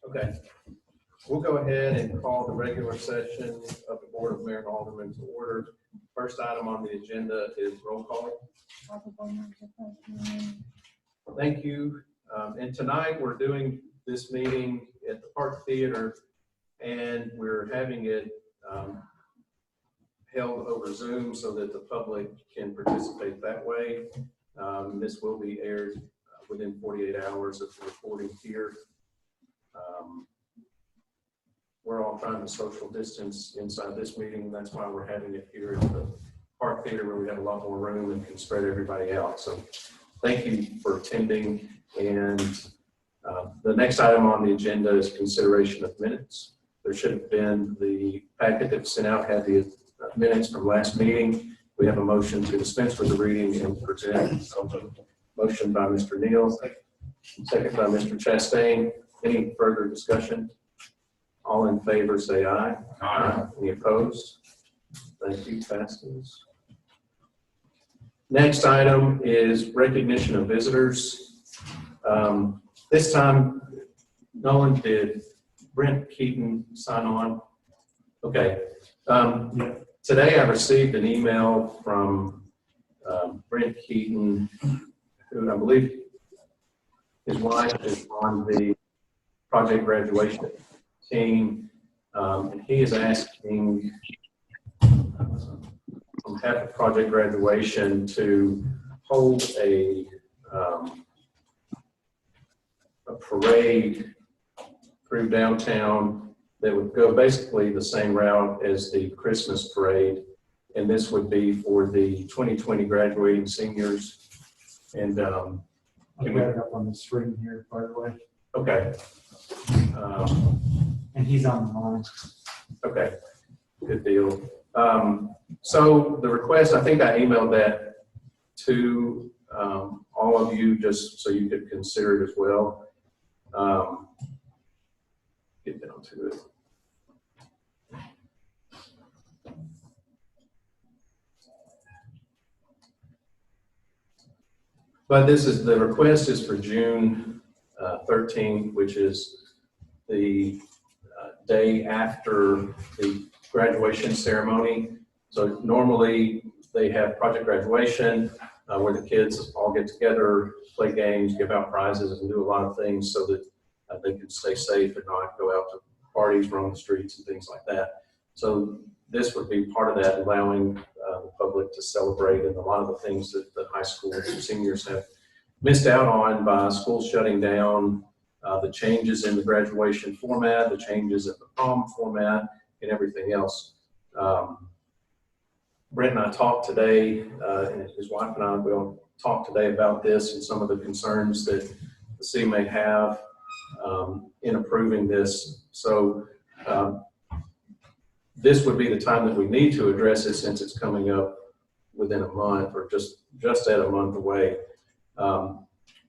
Okay, we'll go ahead and call the regular session of the Board of Mayor and Aldermen to order. First item on the agenda is roll call. Thank you. And tonight we're doing this meeting at the Park Theater, and we're having it held over Zoom so that the public can participate that way. This will be aired within 48 hours of the recording here. We're all trying to social distance inside this meeting. That's why we're having it here at the Park Theater, where we have a lot more room and can spread everybody out. So thank you for attending. And the next item on the agenda is consideration of minutes. There should have been the packet that was sent out had the minutes from last meeting. We have a motion to dispense with the reading and present. Motion by Mr. Neal, second by Mr. Chastain. Any further discussion? All in favor say aye. Aye. Any opposed? Thank you. Passes. Next item is recognition of visitors. This time, Nolan, did Brent Keaton sign on? Okay. Today I received an email from Brent Keaton, who I believe his wife is on the project graduation team, and he is asking on behalf of project graduation to hold a parade through downtown that would go basically the same route as the Christmas parade, and this would be for the 2020 graduating seniors. And I got it up on the screen here, by the way. Okay. And he's on the line. Okay, good deal. So the request, I think I emailed that to all of you just so you could consider it as well. Get down to it. But this is, the request is for June 13th, which is the day after the graduation ceremony. So normally they have project graduation where the kids all get together, play games, give out prizes, and do a lot of things so that they can stay safe and not go out to parties, roam the streets, and things like that. So this would be part of that, allowing the public to celebrate, and a lot of the things that the high school seniors have missed out on by school shutting down, the changes in the graduation format, the changes in the prom format, and everything else. Brent and I talked today, and his wife and I will talk today about this and some of the concerns that the city may have in approving this. So this would be the time that we need to address it, since it's coming up within a month, or just at a month away.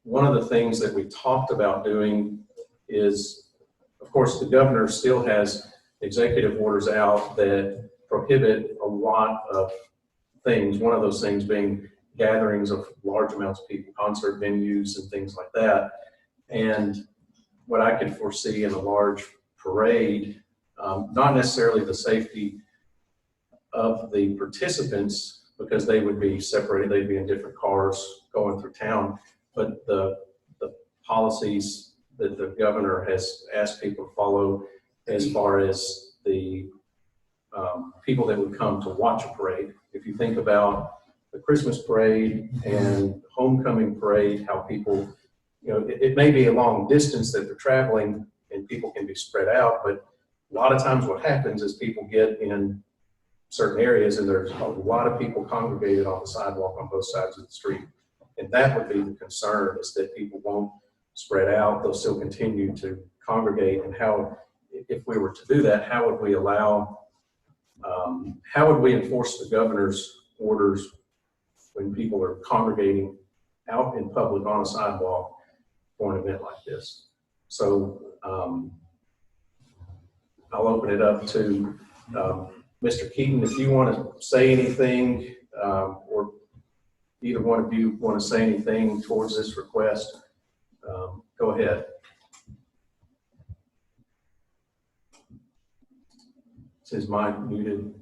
One of the things that we talked about doing is, of course, the governor still has executive orders out that prohibit a lot of things. One of those things being gatherings of large amounts of people, concert venues and things like that. And what I could foresee in a large parade, not necessarily the safety of the participants, because they would be separated, they'd be in different cars going through town, but the policies that the governor has asked people to follow as far as the people that would come to watch a parade. If you think about the Christmas parade and homecoming parade, how people, it may be a long distance that they're traveling and people can be spread out, but a lot of times what happens is people get in certain areas and there's a lot of people congregated on the sidewalk on both sides of the street. And that would be the concern, is that people won't spread out, they'll still continue to congregate. And how, if we were to do that, how would we allow, how would we enforce the governor's orders when people are congregating out in public on a sidewalk for an event like this? So I'll open it up to Mr. Keaton, if you want to say anything, or either one of you want to say anything towards this request, go ahead. his mic muted.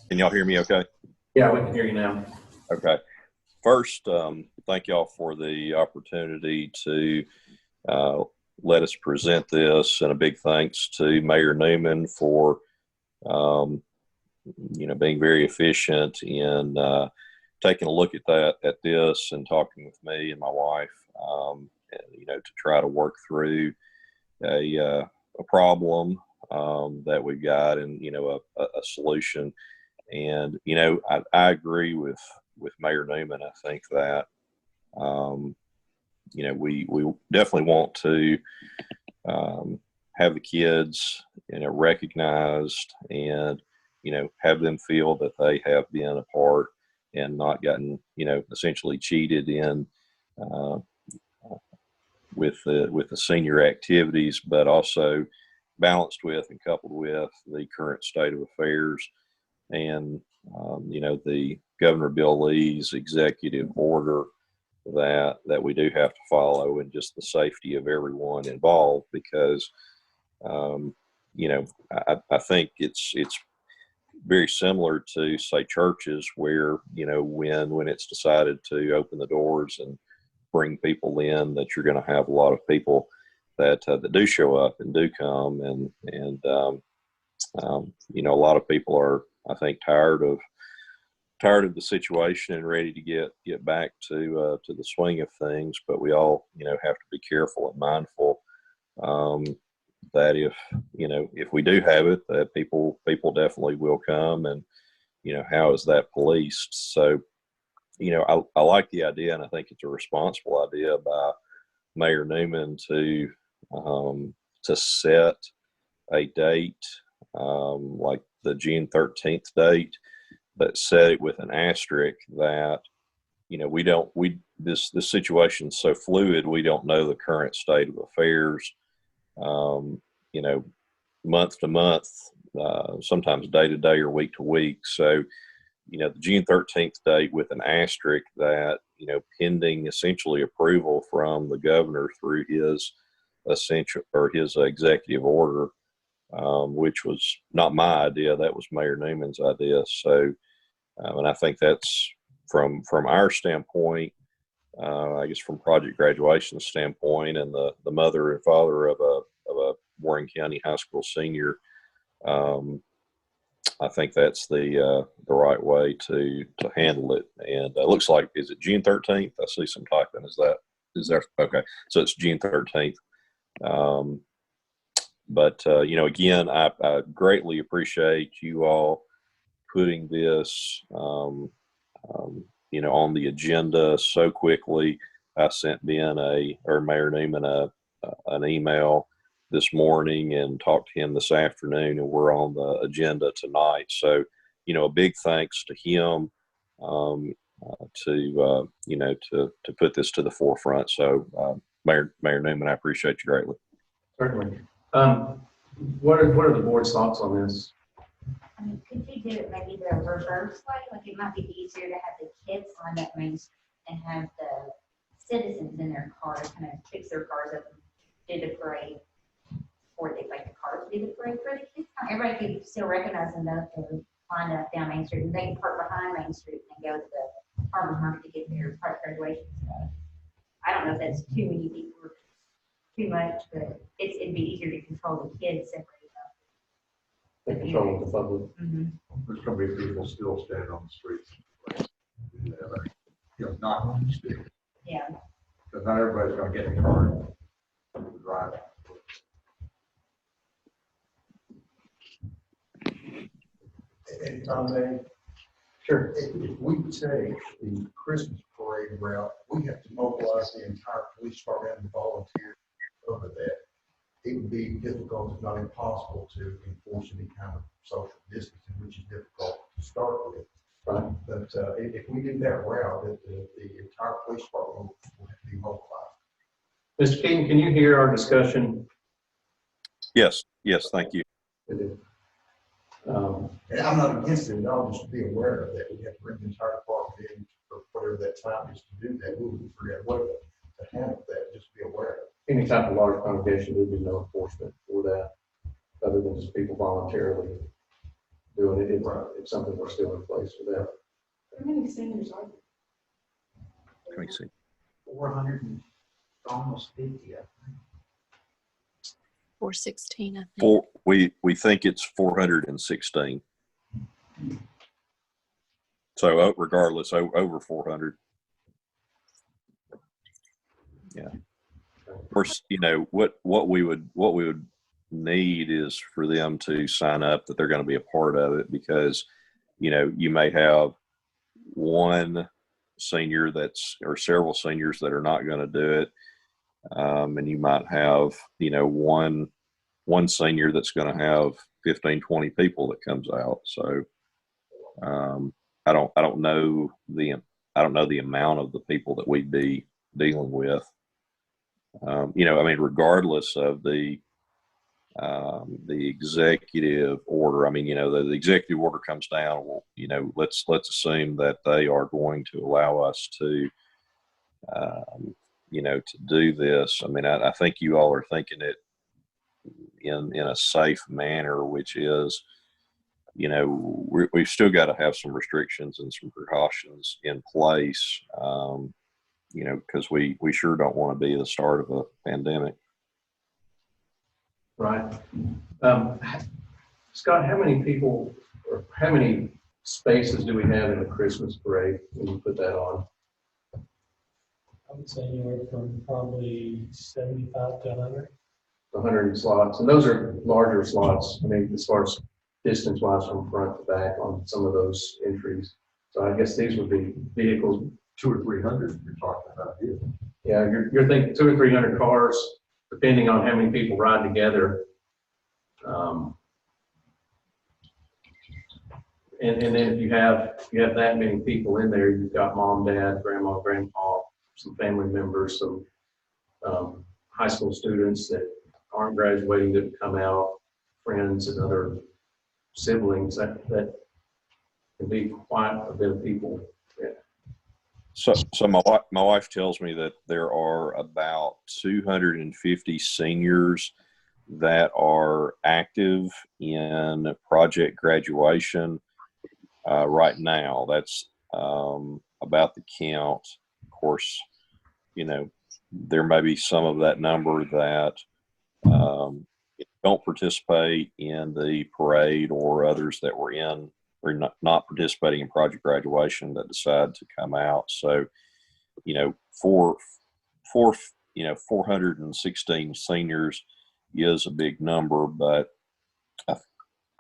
Can y'all hear me okay? Yeah, we can hear you now. Okay. First, thank y'all for the opportunity to let us present this, and a big thanks to Mayor Newman for, being very efficient in taking a look at this and talking with me and my wife, to try to work through a problem that we've got, and a solution. And I agree with Mayor Newman. I think that we definitely want to have the kids recognized, and have them feel that they have been a part and not gotten essentially cheated in with the senior activities, but also balanced with and coupled with the current state of affairs. And the Governor Bill Lee's executive order that we do have to follow, and just the safety of everyone involved, because I think it's very similar to, say, churches, where when it's decided to open the doors and bring people in, that you're going to have a lot of people that do show up and do come, and a lot of people are, I think, tired of the situation and ready to get back to the swing of things. But we all have to be careful and mindful that if we do have it, that people definitely will come, and how is that policed? So I like the idea, and I think it's a responsible idea by Mayor Newman to set a date like the June 13th date, but set it with an asterisk that this situation is so fluid. We don't know the current state of affairs, month to month, sometimes day to day or week to week. So the June 13th date with an asterisk that pending essentially approval from the governor through his executive order, which was not my idea. That was Mayor Newman's idea. So, and I think that's from our standpoint, I guess from Project Graduation's standpoint, and the mother and father of a Warren County High School senior, I think that's the right way to handle it. And it looks like, is it June 13th? I see some typing. Is there? Okay. So it's June 13th. But again, I greatly appreciate you all putting this, on the agenda so quickly. I sent Mayor Newman an email this morning and talked to him this afternoon, and we're on the agenda tonight. So, a big thanks to him to put this to the forefront. So, Mayor Newman, I appreciate you greatly. Certainly. What are the board's thoughts on this? I mean, could you do it maybe the reverse way? Like, it might be easier to have the kids line up Main Street and have the citizens in their cars kind of fix their cars up and do the parade, or they like the cars do the parade for the kids. Everybody could still recognize them though if they line up down Main Street, and they can park behind Main Street and go to the farmer's market to get their part graduation stuff. I don't know if that's too many people or too much, but it'd be easier to control the kids separately. The control of the public. Mm-hmm. There's going to be people still standing on the streets. Not on the street. Yeah. Because not everybody's going to get in the car and drive. And Tom, Sure. if we take the Christmas parade route, we have to mobilize the entire police department and volunteer over that. It would be difficult, if not impossible, to enforce any kind of social distancing, which is difficult to start with. Right. But if we did that route, the entire police department will have to be mobilized. Mr. Keaton, can you hear our discussion? Yes, thank you. And I'm not against it at all, just to be aware of that. We have to bring the entire department in for whatever that time is to do that. We would forget what to handle that, just be aware of it. any type of large congregation, there'd be no enforcement for that, other than just people voluntarily doing it. It's something we're still in place for that. How many seniors are there? Let me see. 400 and almost 50, I think. 416, I think. We think it's 416. So regardless, over 400. Yeah. Of course, you know, what we would need is for them to sign up that they're going to be a part of it, because, you know, you may have one senior or several seniors that are not going to do it. And you might have, you know, one senior that's going to have 15, 20 people that comes out. So, I don't know the amount of the people that we'd be dealing with. You know, I mean, regardless of the executive order, I mean, you know, the executive order comes down, well, you know, let's assume that they are going to allow us to, you know, to do this. I mean, I think you all are thinking it in a safe manner, which is, you know, we've still got to have some restrictions and some precautions in place, you know, because we sure don't want to be the start of a pandemic. Right. Scott, how many people or how many spaces do we have in the Christmas parade when you put that on? I would say anywhere from probably 75 to 100. 100 slots, and those are larger slots. I mean, as far as distance-wise from front to back on some of those entries. So I guess these would be vehicles. 200 or 300 you're talking about here. Yeah, you're thinking 200 or 300 cars, depending on how many people ride together. And then if you have that many people in there, you've got mom, dad, grandma, grandpa, some family members, some high school students that aren't graduating that come out, friends and other siblings. That can be quite a bit of people. Yeah. So my wife tells me that there are about 250 seniors that are active in project graduation right now. That's about the count. Of course, you know, there may be some of that number that don't participate in the parade, or others that were in or not participating in project graduation that decide to come out. So, you know, 416 seniors is a big number, but I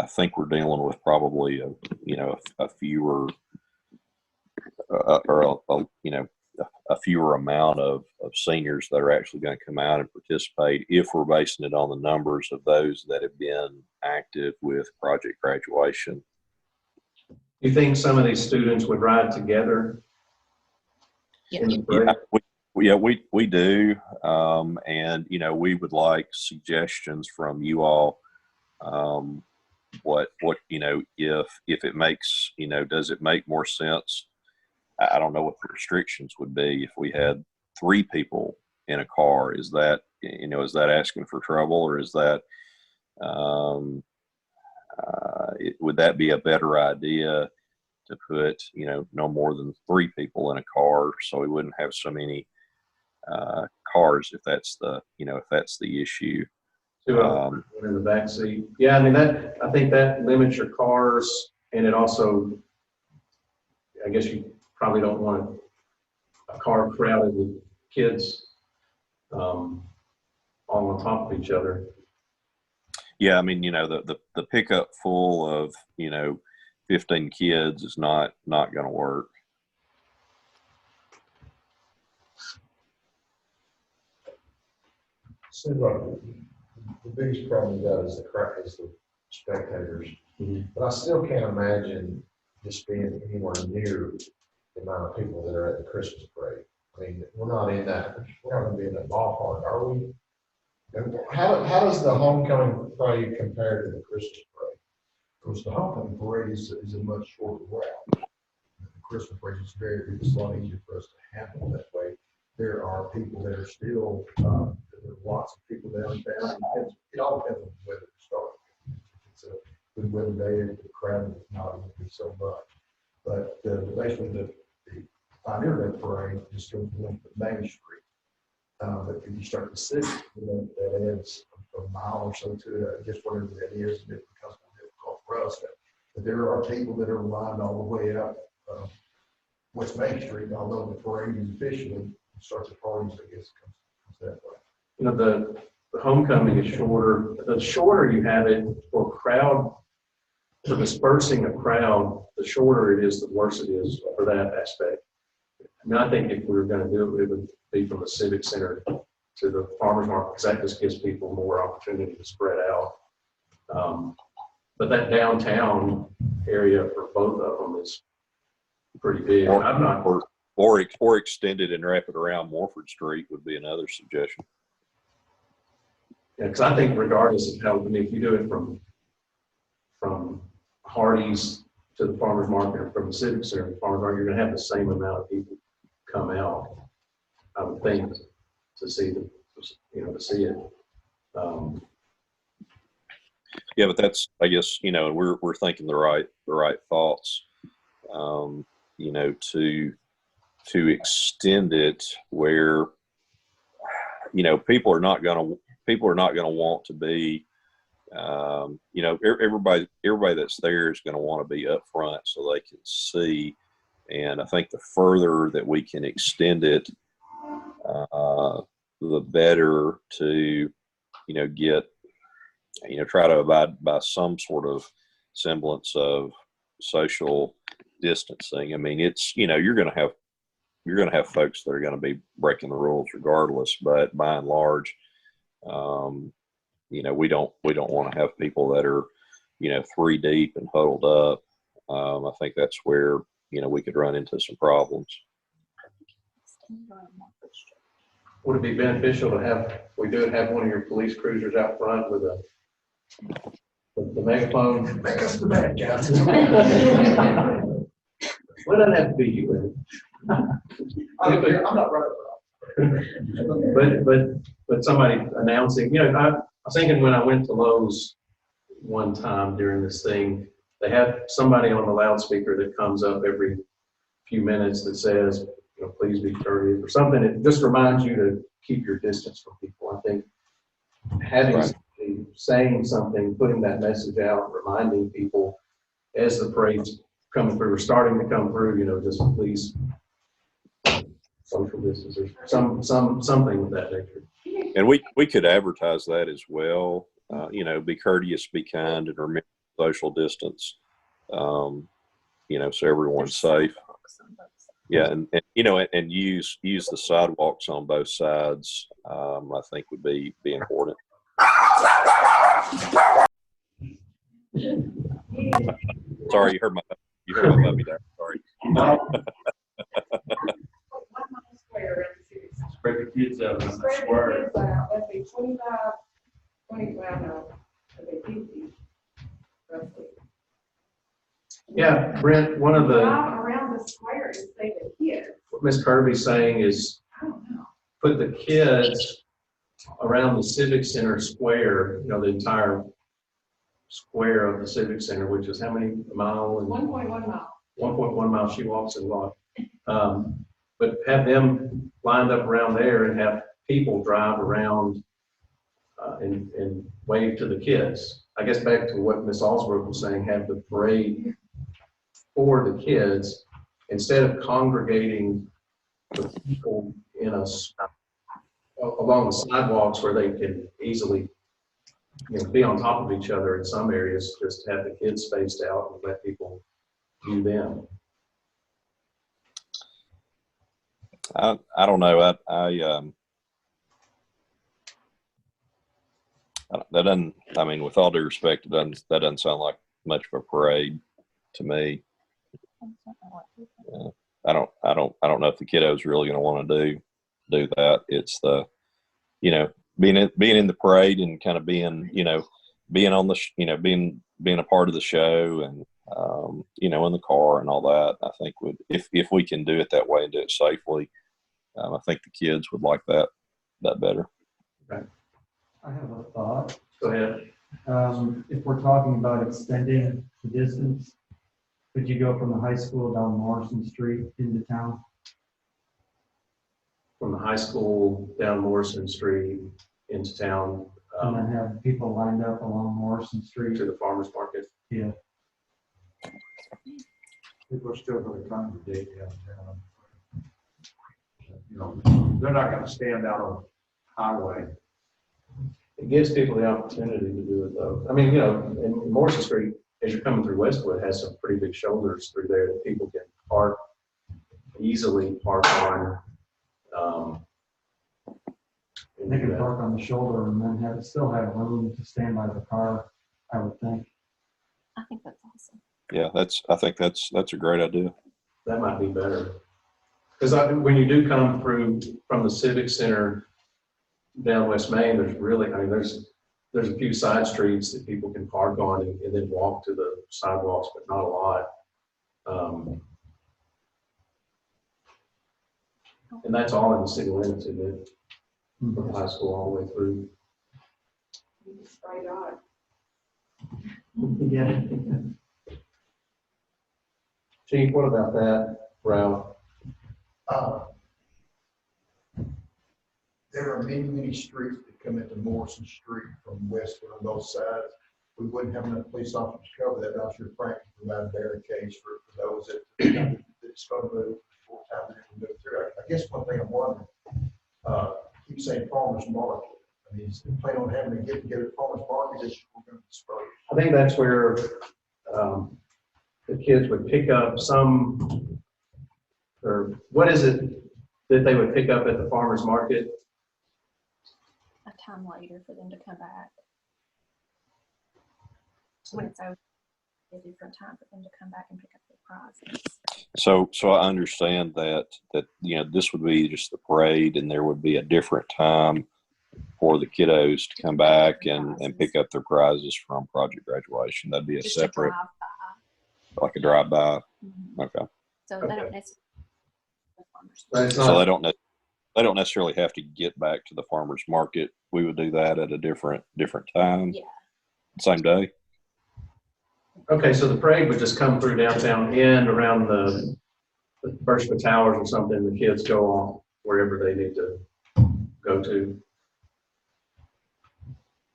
think we're dealing with probably a fewer a fewer amount of seniors that are actually going to come out and participate, if we're basing it on the numbers of those that have been active with project graduation. You think some of these students would ride together? Yeah. In the parade? We do. And, you know, we would like suggestions from you all. What, you know, if it makes, you know, does it make more sense? I don't know what the restrictions would be if we had 3 people in a car. Is that, you know, is that asking for trouble, or is that, would that be a better idea to put, you know, no more than 3 people in a car, so we wouldn't have so many cars, if that's the, you know, if that's the issue. 2 of them in the back seat. Yeah, I mean, I think that limits your cars, and it also, I guess you probably don't want a car crowded with kids all on top of each other. Yeah, I mean, you know, the pickup full of, you know, 15 kids is not going to work. Seems like the biggest problem with that is the spectators. Mhm. But I still can't imagine this being anywhere near the amount of people that are at the Christmas parade. I mean, we're not going to be in that ballpark, are we? And how does the homecoming parade compare to the Christmas parade? Because the homecoming parade is a much shorter route. The Christmas parade is it's a lot easier for us to handle that way. there are people that are still, there are lots of people downtown. It all depends on the weather to start. If it's a good weather day, the crowd is not going to be so much. But basically, the Pioneer Day Parade just goes along the Main Street. But if you start to see, that adds a mile or so to it, just whatever that is, and it becomes more difficult for us. But there are people that are lined all the way up West Main Street, although the parade is officially starts at parties, I guess, comes that way. You know, the homecoming is shorter. The shorter you have it for crowd, for dispersing a crowd, the shorter it is, the worse it is for that aspect. I mean, I think if we were going to do it, it would be from the Civic Center to the farmers market, because that just gives people more opportunity to spread out. But that downtown area for both of them is pretty big. I'm not. Or extend it and wrap it around Morford Street would be another suggestion. Yeah, because I think regardless of how, I mean, if you do it from Hardee's to the farmers market, or from the Civic Center to the farmers market, you're going to have the same amount of people come out, I would think, to see to see it. Yeah, but that's, I guess, we're thinking the right thoughts, to extend it where, people are not going to want to be, everybody that's there is going to want to be up front so they can see. And I think the further that we can extend it, the better to, get, try to abide by some sort of semblance of social distancing. I mean, it's, you're going to have folks that are going to be breaking the rules regardless, but by and large, we don't want to have people that are, 3 deep and huddled up. I think that's where, we could run into some problems. Would it be beneficial to have one of your police cruisers out front with the megaphone? Make us the bad guys. Well, it doesn't have to be you. I'm not running. But somebody announcing, I was thinking when I went to Lowe's one time during this thing, they have somebody on the loudspeaker that comes up every few minutes that says, please be courteous or something. It just reminds you to keep your distance from people. I think saying something, putting that message out, reminding people as the parade's coming through or starting to come through, just please social distance or something with that nature. And we could advertise that as well. Be courteous, be kind, and remember social distance. So everyone's safe. Yeah, and use the sidewalks on both sides. I think would be important. Sorry, you heard my puppy there. Sorry. Spread the kids out in the Spread the square. kids out, let's say 20, well, no, let's say 50, roughly. Yeah, Brent, one of the, Drive around the square and say the kids, what Ms. Kirby's saying is I don't know. put the kids around the Civic Center square, the entire square of the Civic Center, which is how many, a mile? 1.1 mile. 1.1 miles she walks and walk. But have them lined up around there and have people drive around and wave to the kids. I guess back to what Ms. Alsbrook was saying, have the parade for the kids instead of congregating the people along the sidewalks where they can easily be on top of each other in some areas, just have the kids spaced out and let people view them. I don't know. That doesn't. I mean, with all due respect, that doesn't sound like much of a parade to me. I don't know if the kiddos really going to want to do that. It's the, being in the parade and kind of being on the, being a part of the show and, in the car and all that. I think if we can do it that way and do it safely, I think the kids would like that better. I have a thought. Go ahead. If we're talking about extending the distance, could you go from the high school down Morrison Street into town? From the high school down Morrison Street into town, And then have people lined up along Morrison Street? to the farmer's market. Yeah. People are still gonna congregate downtown. You know, they're not gonna stand out on the highway. It gives people the opportunity to do it though. I mean, you know, in Morrison Street, as you're coming through Westwood, has some pretty big shoulders through there that people can easily park on. They can park on the shoulder and then still have room to stand by the car, I would think. I think that's awesome. Yeah, I think that's a great idea. That might be better. Because when you do come through from the Civic Center down West Main, there's really, I mean, there's a few side streets that people can park on and then walk to the sidewalks, but not a lot. And that's all in the city limits, isn't it? From high school all the way through. You just straight on. Yeah. Chief, what about that, Ralph? There are many streets that come into Morrison Street from Westwood on both sides. We wouldn't have enough police officers to cover that. I'm sure Frank can provide barricades for those that's going to move before time they can move through. I guess one thing I'm wondering, keep saying farmer's market. I mean, is the plan on having to get together at farmer's market this year? We're going to disperse. I think that's where the kids would pick up some, or what is it that they would pick up at the farmer's market? A time later for them to come back. When it's over, a different time for them to come back and pick up their prizes. So I understand that you know, this would be just the parade, and there would be a different time for the kiddos to come back and pick up their prizes from project graduation. That'd be a Just separate, a drive-by. like a drive-by. Mhm. Okay. So Okay. they don't necessarily. But it's So not, they don't necessarily have to get back to the farmer's market. We would do that at a different time. Yeah. Same day. okay, so the parade would just come through downtown end around the Birchwood Towers or something. The kids go on wherever they need to go to.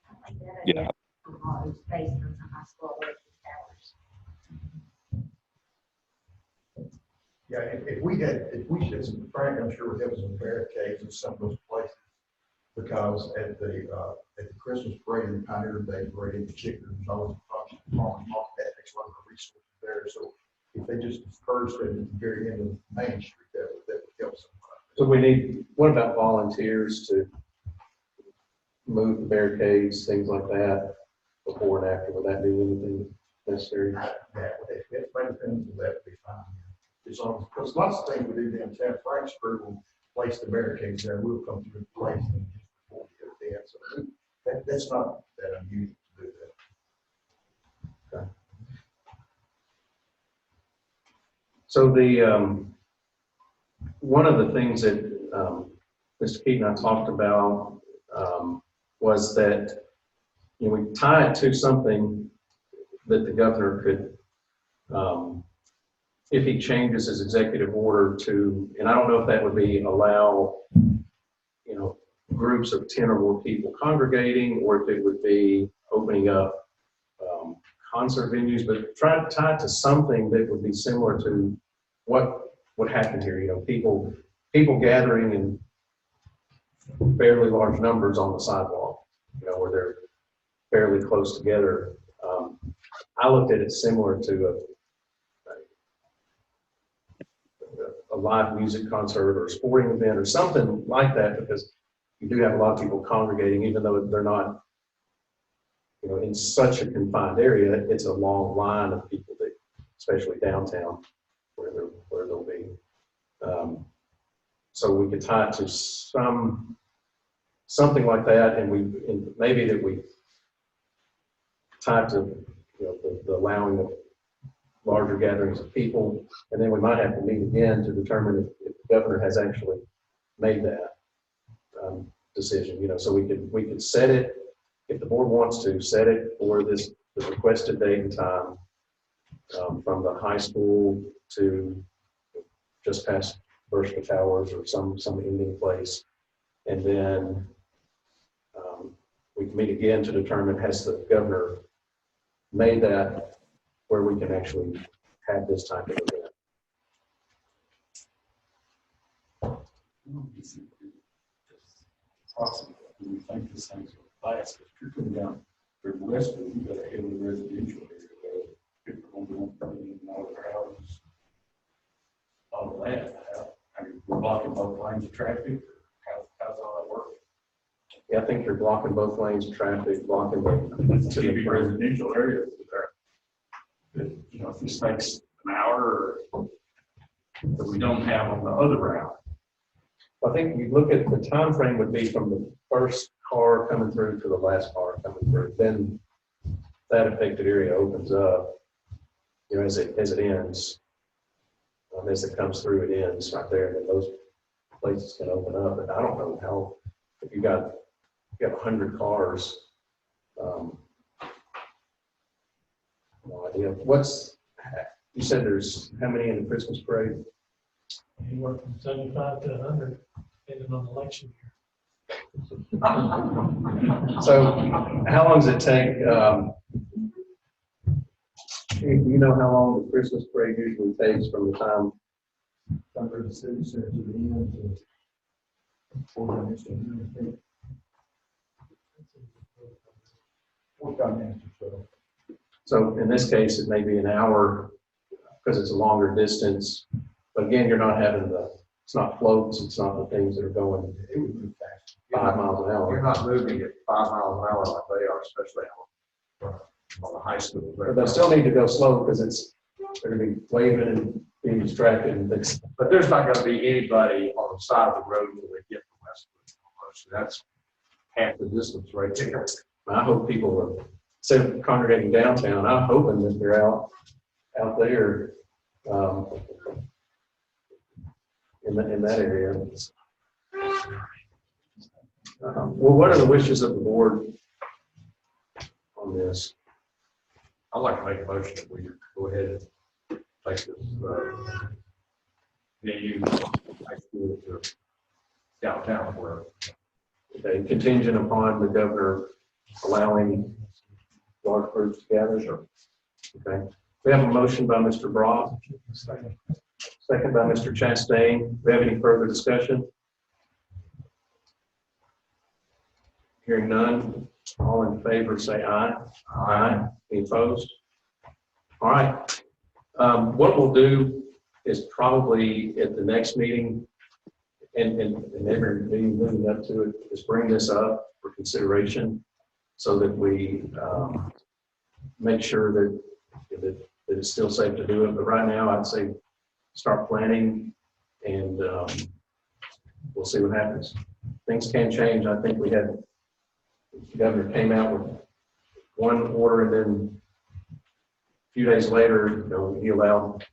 I like that Yeah. idea. All those space from the high school away from towers. Yeah, if we had some, Frank, I'm sure would have some barricades in some of those places. Because at the Christmas parade and Pioneer Day parade in particular, there's always a function, farmer's market, that takes a lot of resources there. So if they just dispersed it at the very end of Main Street, that would help somebody. So what about volunteers to move the barricades, things like that, before and after? Would that be anything necessary? That would, if Frank depends, that would be fine. As long as, because lots of things we do downtown, Frank's crew will place the barricades there, we'll come through and place them before we get there. So that's not that unusual to do that. Okay. So one of the things that Mr. Keaton and I talked about was that, you know, we tie it to something that the governor could, if he changes his executive order to, and I don't know if that would be allow, you know, groups of 10 or more people congregating, or if it would be opening up concert venues, but try to tie it to something that would be similar to what would happen here. You know, people gathering in fairly large numbers on the sidewalk, you know, where they're fairly close together. I looked at it similar to a live music concert or a sporting event or something like that, because you do have a lot of people congregating, even though they're not, you know, in such a confined area. It's a long line of people that, especially downtown, where they'll be. So we could tie it to something like that, and maybe that we tie it to, you know, the allowing of larger gatherings of people, and then we might have to meet again to determine if the governor has actually made that decision, so we could set it, if the board wants to, set it for the requested date and time from the high school to just past Bershka Towers or some ending place. And then we can meet again to determine, has the governor made that where we can actually have this type of event. Possible. We think this thing's going to last, but you're coming down the west of it, you've got a heavily residential area where people are going to be in all their houses. All of that, I mean, we're blocking both lanes of traffic. How's all that work? Yeah, I think you're blocking both lanes of traffic, blocking It's to a the big front. residential area there. But, if this takes an hour or that we don't have on the other route. I think you look at the time frame would be from the first car coming through to the last car coming through. Then that affected area opens up, as it ends. As it comes through, it ends right there, and then those places can open up. And I don't know how, if you have 100 cars, no idea. You said there's how many in the Christmas parade? Anywhere from 75 to 100, depending on the election year. So how long does it take? Do you know how long the Christmas parade usually takes from the time? Under the city center to the end to 45 minutes or so. So in this case, it may be an hour because it's a longer distance. But again, you're not having it's not floats, it's not the things that are going It would move fast. 5 miles an hour. You're not moving at 5 miles an hour like they are, especially on the high school. But they still need to go slow because they're going to be waving and being distracted and things. But there's not going to be anybody on the side of the road when they get to Westwood. So that's half the distance right there. I hope people are, instead of congregating downtown, I'm hoping that they're out there in that area. Well, what are the wishes of the board on this? I'd like to make a motion that we go ahead and take this venue high school to downtown where. Okay, contingent upon the governor allowing large groups to gather. Sure. Okay. We have a motion by Mr. Brock. Second by Mr. Chastain. Do we have any further discussion? Hearing none. All in favor say aye. Aye. Any opposed? All right. What we'll do is probably at the next meeting and every meeting leading up to it, is bring this up for consideration so that we make sure that it's still safe to do it. But right now, I'd say start planning and we'll see what happens. Things can change. I think we had, the governor came out with one order and then a few days later, he allowed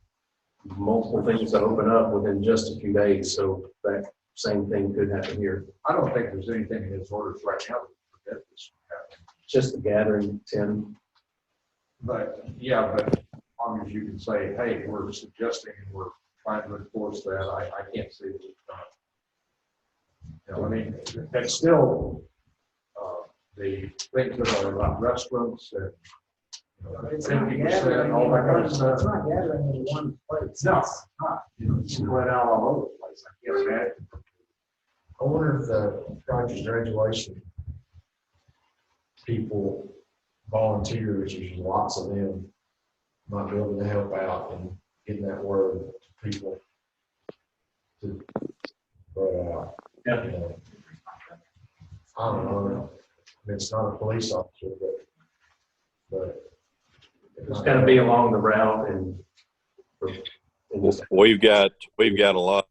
multiple things to open up within just a few days. So that same thing could happen here. I don't think there's anything in his orders right now that would prevent this from happening. Just the gathering, Tim. But yeah, but as long as you can say, hey, we're suggesting and we're trying to enforce that, I can't see that it's done. I mean, that's still the things that are about restaurants and 50%, all that kind of stuff. It's not gathering in one place. No, it's not. It's spread out all over the place. I can't imagine. I wonder if the project graduation people, volunteers, there's lots of them, might be able to help out and getting that word to people to spread out. Yeah. I don't know. I mean, it's not a police officer, but It's going to be along the route and We've got a lot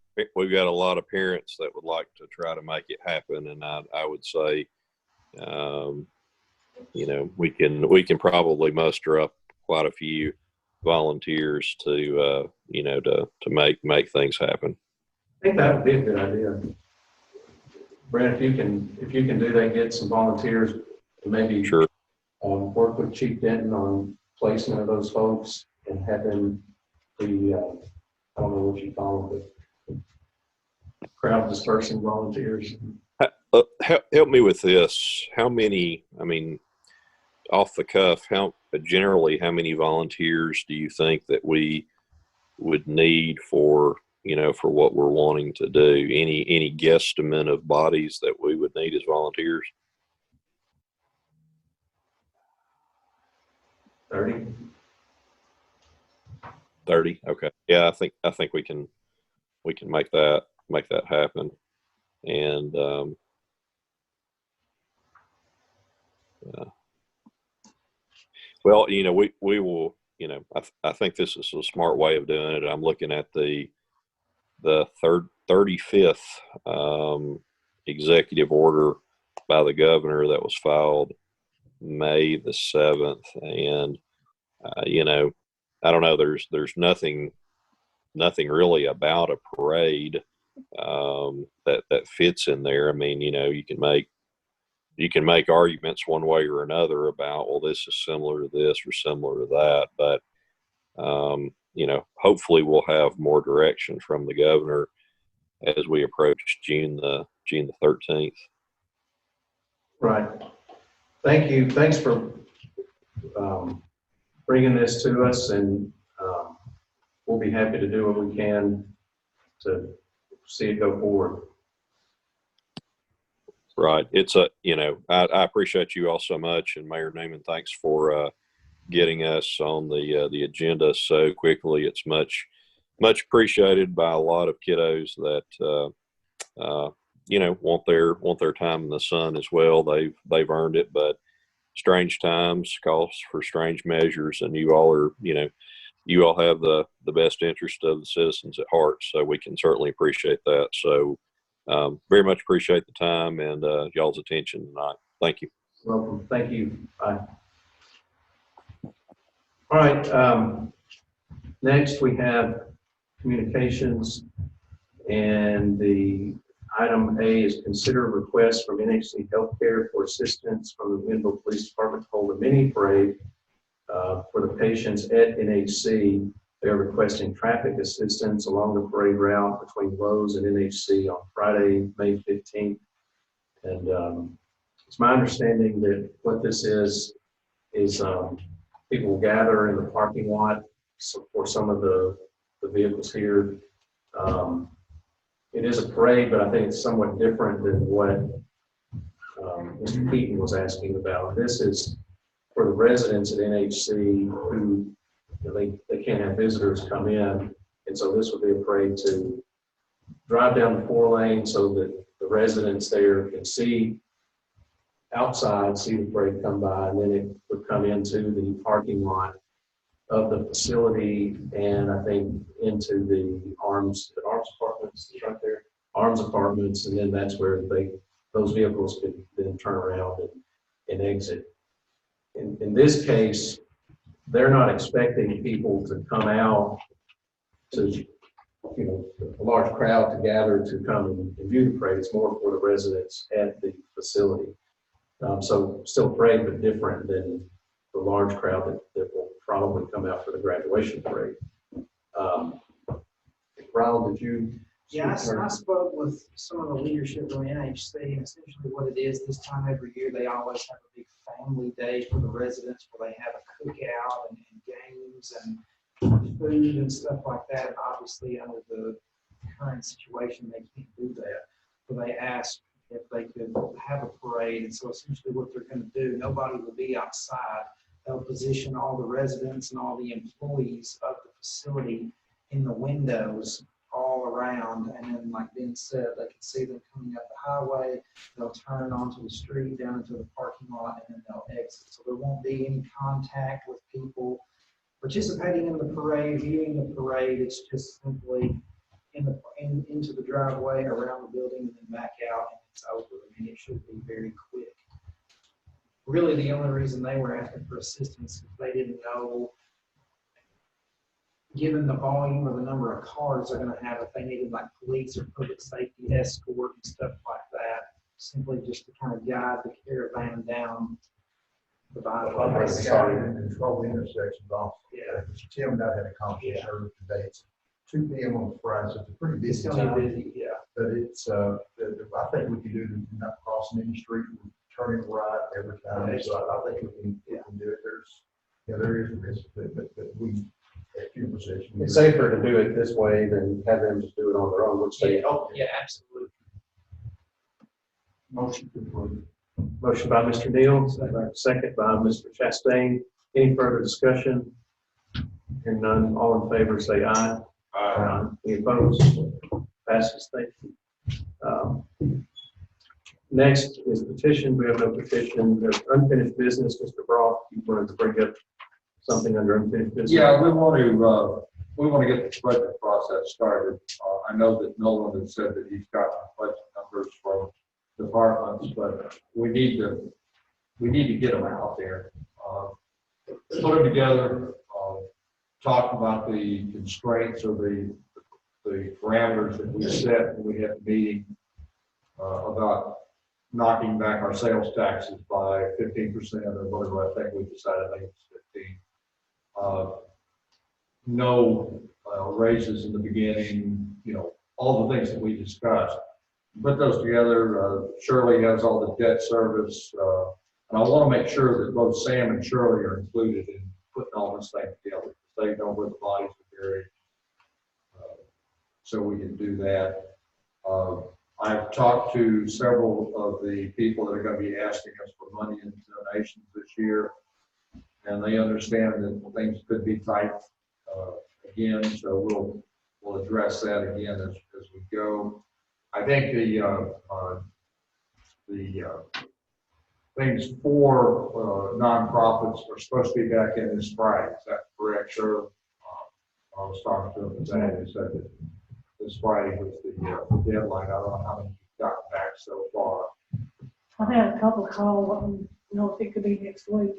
of parents that would like to try to make it happen, and I would say, we can probably muster up quite a few volunteers to make things happen. I think that would be a good idea. Brent, if you can do that, get some volunteers, and maybe Sure. work with Chief Denton on placement of those folks and have them be, I don't know what you call them, but crowd dispersing volunteers. Help me with this. How many, I mean, off the cuff, generally, how many volunteers do you think that we would need for, for what we're wanting to do? Any guesstimate of bodies that we would need as volunteers? 30. 30. Okay. Yeah, I think we can make that happen. And well, we will, I think this is a smart way of doing it. I'm looking at the 35th executive order by the governor that was filed May the 7th. And, I don't know, there's nothing really about a parade that fits in there. I mean, you can make arguments one way or another about, well, this is similar to this or similar to that, but hopefully we'll have more direction from the governor as we approach June the 13th. Right. Thank you. Thanks for bringing this to us, and we'll be happy to do what we can to see it go forward. Right. It's I appreciate you all so much, and Mayor Newman, thanks for getting us on the agenda so quickly. It's much appreciated by a lot of kiddos that want their time in the sun as well. They've earned it, but strange times calls for strange measures, and you all have the best interest of the citizens at heart, so we can certainly appreciate that. So very much appreciate the time and y'all's attention tonight. Thank you. Welcome. Thank you. Bye. All right. Next, we have communications, and the item A is consider request from NHC Healthcare for assistance from the Winville Police Department to hold a mini parade for the patients at NHC. They're requesting traffic assistance along the parade route between Lowe's and NHC on Friday, May 15th. And it's my understanding that what this is people will gather in the parking lot for some of the vehicles here. It is a parade, but I think it's somewhat different than what Mr. Keaton was asking about. This is for the residents at NHC who they can't have visitors come in, and so this would be a parade to drive down the 4-lane so that the residents there can see outside, see the parade come by, and then it would come into the parking lot of the facility, and I think into the arms apartments right there, arms apartments, and then that's where those vehicles could then turn around and exit. In this case, they're not expecting people to come out to, a large crowd to gather to come and view the parade. It's more for the residents at the facility. So still parade, but different than the large crowd that will probably come out for the graduation parade. Ronald, did you? Yeah, I spoke with some of the leadership from NHC, and essentially what it is this time every year, they always have a big family day for the residents where they have a cookout and games and food and stuff like that. And obviously, under the current situation, they can't do that. So they asked if they could have a parade. And so essentially what they're going to do, nobody will be outside. They'll position all the residents and all the employees of the facility in the windows all around, and then like Ben said, they can see them coming up the highway. They'll turn onto the street, down into the parking lot, and then they'll exit. So there won't be any contact with people participating in the parade, viewing the parade. It's just simply into the driveway, around the building, and then back out, and it's over. I mean, it should be very quick. Really, the only reason they were asking for assistance is they didn't know, given the volume or the number of cars they're going to have, if they needed like police or public safety escort and stuff like that. simply just to kind of guide the caravan down the byway. And control the intersections also. Yeah. Tim and I had a conversation earlier today. It's 2 p.m. on Friday, so it's a pretty It's busy gonna time. be busy, yeah. But it's, I think we can do the not crossing any street, turning right every time. So I think we can do it. There is risk, but we, at your position. It's safer to do it this way than have them just do it on their own, which they. Oh, yeah, absolutely. Motion to approve. Motion by Mr. Neal, second by Mr. Chastain. Any further discussion? Hearing none, all in favor say aye. Aye. Any opposed? Passes, thank you. Next is petition. We have no petition. There's unfinished business. Mr. Brock, you wanted to bring up something under unfinished business? Yeah, we want to get the budget process started. I know that Nolan has said that he's got budget numbers from departments, but we need to get them out there. Put them together, talk about the constraints or the parameters that we set when we had the meeting about knocking back our sales taxes by 15% or whatever. I think we decided, I think it's 15. No raises in the beginning, all the things that we discussed. Put those together. Shirley has all the debt service, and I want to make sure that both Sam and Shirley are included in putting all this thing together. They know where the bodies are buried, so we can do that. I've talked to several of the people that are going to be asking us for money and donations this year, and they understand that things could be tight again, so we'll address that again as we go. I think the things for nonprofits are supposed to be back in this Friday. Is that correct, sir? I was talking to them today. They said that this Friday was the deadline. I don't know how many you've gotten back so far. I've had a couple of calls, if it could be next week.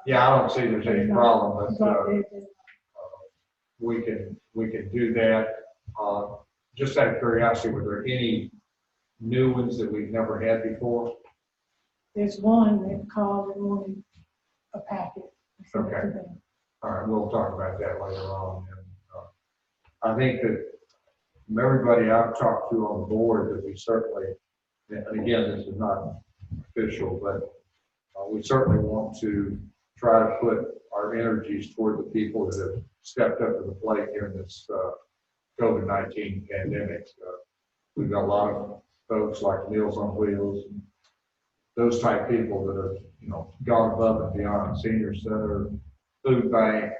Yeah, I don't see there's any problem, but we can do that. Just out of curiosity, were there any new ones that we've never had before? There's one that called and wanted a packet. Okay. All right, we'll talk about that later on. And I think that from everybody I've talked to on the board, that we certainly, and again, this is not official, but we certainly want to try to put our energies toward the people that have stepped up to the plate during this COVID-19 pandemic. We've got a lot of folks like Meals on Wheels, and those type people that have, gone above and beyond. Senior Center, Food Bank,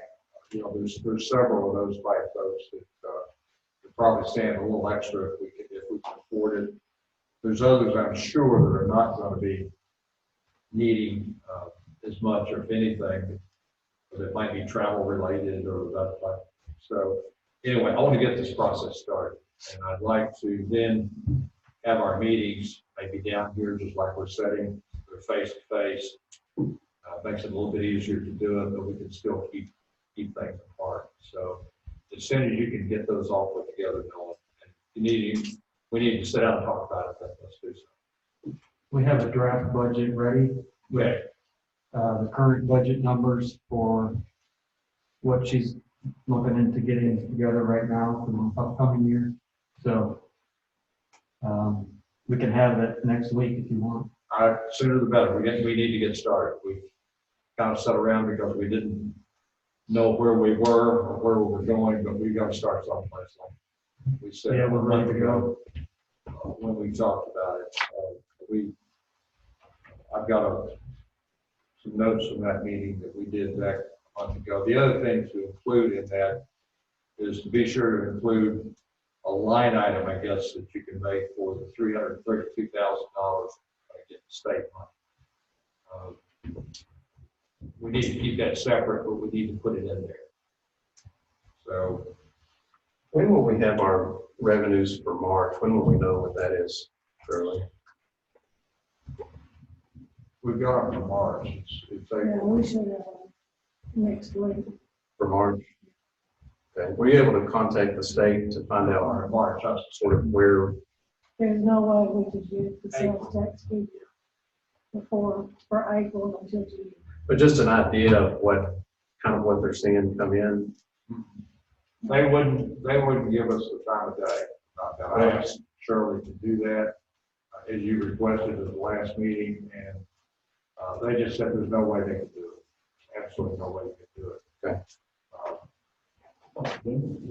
there's several of those type folks that could probably stand a little extra if we can afford it. There's others I'm sure that are not going to be needing as much, or if anything, that might be travel related or that type. So anyway, I want to get this process started, and I'd like to then have our meetings maybe down here, just like we're setting, they're face to face. Makes it a little bit easier to do it, but we can still keep things apart. So as soon as you can get those all put together, Nolan, and we need to sit down and talk about it, then let's do so. We have a draft budget ready. Okay. The current budget numbers for what she's looking into getting together right now for the upcoming year. So we can have it next week if you want. Sooner the better. We need to get started. We kind of sat around because we didn't know where we were or where we were going, but we got to start someplace. Like we said, yeah, we're ready to go. When we talked about it, I've got some notes from that meeting that we did back a month ago. The other thing to include in that is to be sure to include a line item, I guess, that you can make for the $332,000 I get state money. We need to keep that separate, but we need to put it in there. So When will we have our revenues for March? When will we know what that is, Shirley? we've got them for March. It's April. we should have next week. For March? Okay. Were you able to contact the state to find out March. sort of where There's no way we could get the sales tax figure for April until June. But just an idea of what they're seeing come in. They wouldn't give us the time of day. Not that I asked Shirley to do that, as you requested at the last meeting, and they just said there's no way they could do it. Absolutely no way they could do it. Okay.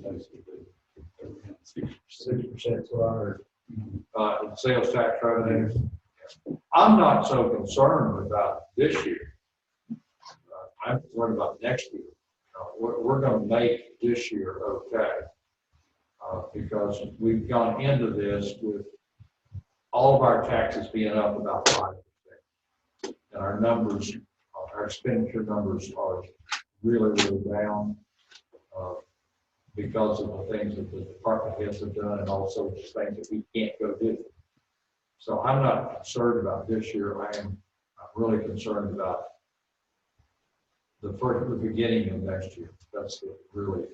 Basically, 6% to our sales tax revenues. I'm not so concerned about this year. I'm concerned about next year. We're going to make this year okay, because we've gone into this with all of our taxes being up about 5%, and our numbers, our expenditure numbers are really, really down because of the things that the department heads have done, and also just things that we can't go do. So I'm not concerned about this year. I'm really concerned about the beginning of next year. That's the really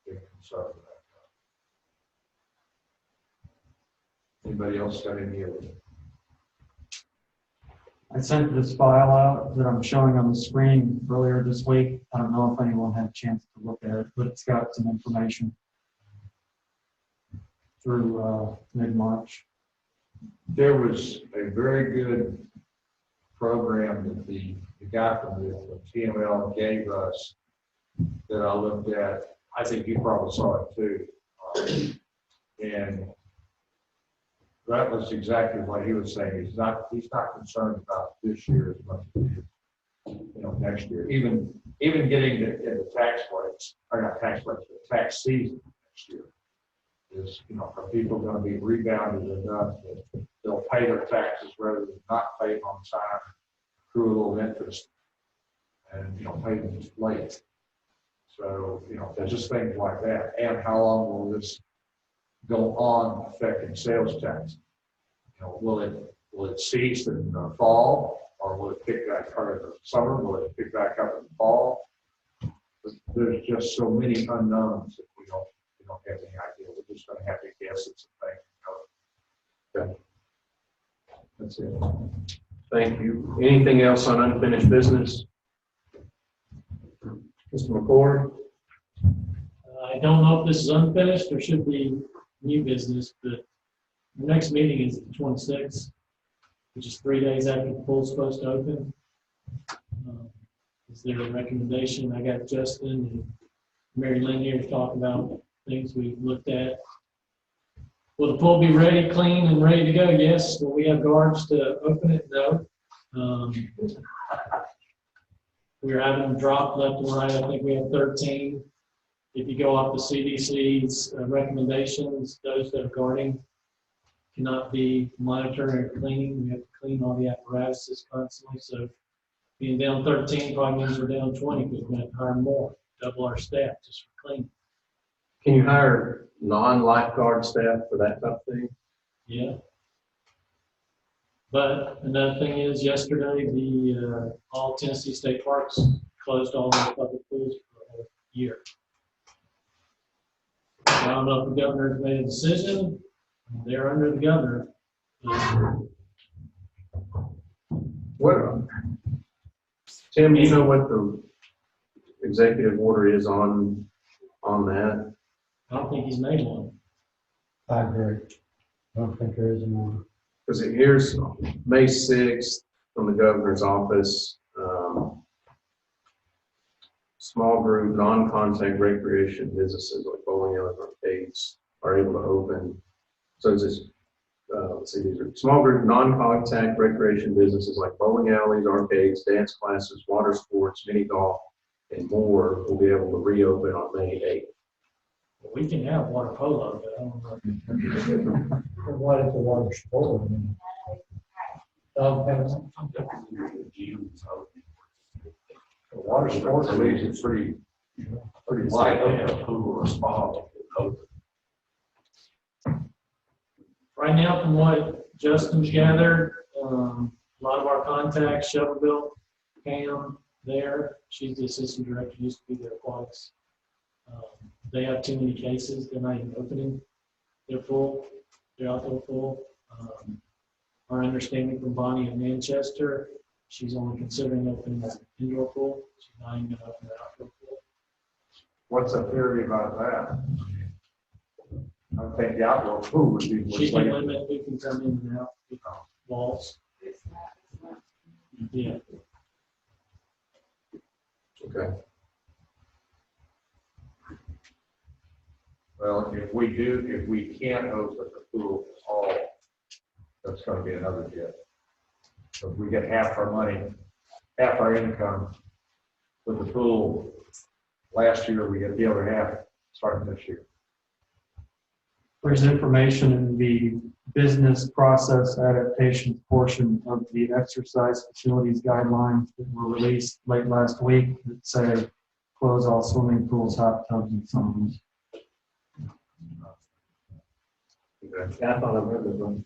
big concern about that. Anybody else got any of it? I sent this file out that I'm showing on the screen earlier this week. I don't know if anyone had a chance to look at it, but it's got some information through mid-March. There was a very good program that the guy from the TML gave us that I looked at. I think you probably saw it too. And that was exactly what he was saying. He's not concerned about this year as much as next year. Even getting into tax rates, or not tax rates, but tax season next year is, are people going to be rebounded enough that they'll pay their taxes rather than not pay them on time, accrue a little interest, and pay them late. So there's just things like that. And how long will this go on affecting sales tax? Will it cease in the fall, or will it pick back up in the summer? Will it pick back up in the fall? But there's just so many unknowns that we don't have any idea. We're just going to have to guess at some things. Okay. That's it. Thank you. Anything else on unfinished business? Mr. McCord? I don't know if this is unfinished or should be new business, but the next meeting is the 26th, which is 3 days after the pool's supposed to open. Is there a recommendation? I got Justin and Mary Lynn here to talk about things we've looked at. Will the pool be ready, clean, and ready to go? Yes. Will we have guards to open it? No. We're having them drop left and right. I think we have 13. If you go off the CDC's recommendations, those that are guarding cannot be monitoring or cleaning. We have to clean all the apparatuses constantly. So being down 13 probably means we're down 20 because we have to hire more, double our staff just for cleaning. Can you hire non-lifeguard staff for that type of thing? Yeah. But another thing is, yesterday the all Tennessee state parks closed all their public pools for a whole year. I don't know if the governor's made a decision. They're under the governor. What, Tim, do you know what the executive order is on that? I don't think he's made one. I agree. I don't think there is anymore. Because here's May 6th from the governor's office. Small group, non-contact recreation businesses like bowling alleys and arcades are able to open. So it's just, let's see, these are small group, non-contact recreation businesses like bowling alleys, arcades, dance classes, water sports, mini golf, and more will be able to reopen on May 8th. Well, we can have water polo, but I don't know. What if the water sport? The water sports league is pretty light. Pool or spa open. Right now, from what Justin's gathered, a lot of our contacts, Shelbyville, Pam, there, she's the assistant director, used to be their aquatics. They have too many cases, they're not even opening their pool, their outdoor pool. Our understanding from Bonnie in Manchester, she's only considering opening an indoor pool. She's not even going to open an outdoor pool. What's the theory about that? I think the outdoor pool would be. She can limit who can come in and out with walls. It's not. Yeah. Okay. Well, if we can't open the pool at all, that's gonna be another hit. So if we get half our money, half our income with the pool, last year, we get the other half starting this year. There's information in the business process adaptation portion of the exercise facilities guidelines that were released late last week that say close all swimming pools, hot tubs, and saunas. Okay. Yeah, I thought I read that one.